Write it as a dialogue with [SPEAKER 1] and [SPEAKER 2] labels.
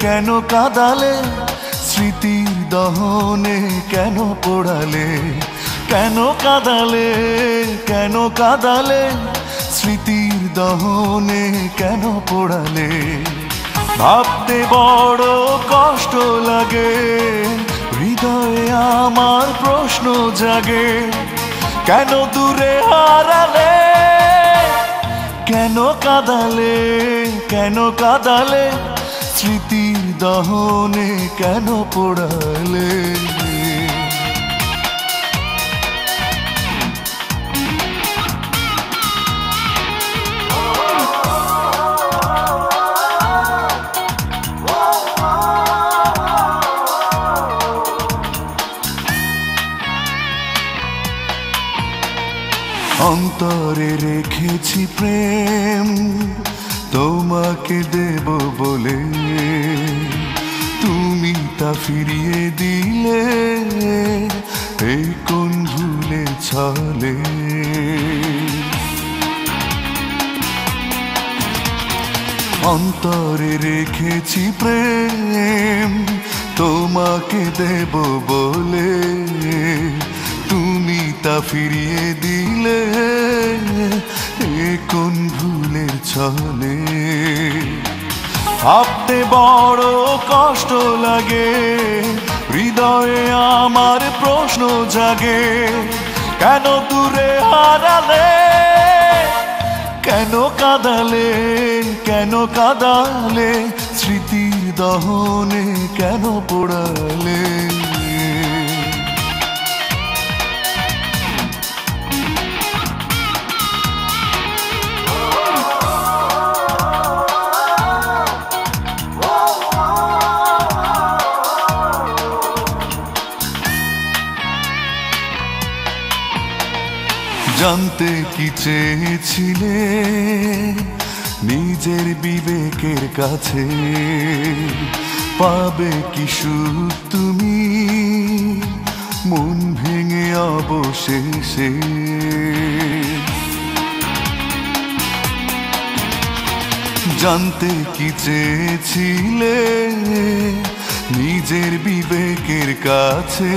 [SPEAKER 1] কেন কাঁদালে স্মৃতির দহনে কেন পোড়ালে কেন কাঁদালে স্মৃতির দহনে কেন পোড়ালে ভাবতে বড় কষ্ট লাগে হৃদয়ে আমার প্রশ্ন জাগে কেন দূরে হারালে কেন কাঁদালে স্মৃতির দহনে কেন পোড়ালে অন্তরে রেখেছি প্রেম তোমাকে দেব বলে তুমি তা ফিরিয়ে দিলে এই কোন ভুলে ছলে অন্তরে রেখেছি প্রেম তোমাকে দেব বলে তুমি তা ফিরিয়ে দিলে কোন ভুলের ছলে ভাবতে বড় কষ্ট লাগে হৃদয়ে আমার প্রশ্ন জাগে কেন দূরে হারালে কেন কাঁদালে স্মৃতির দহনে কেন পোড়ালে জানতে কি চেয়েছিলে নিজের বিবেকের কাছে পাবে কি সুখ তুমি মন ভেঙে অবশেষে জানতে কি চেয়েছিলে নিজের বিবেকের কাছে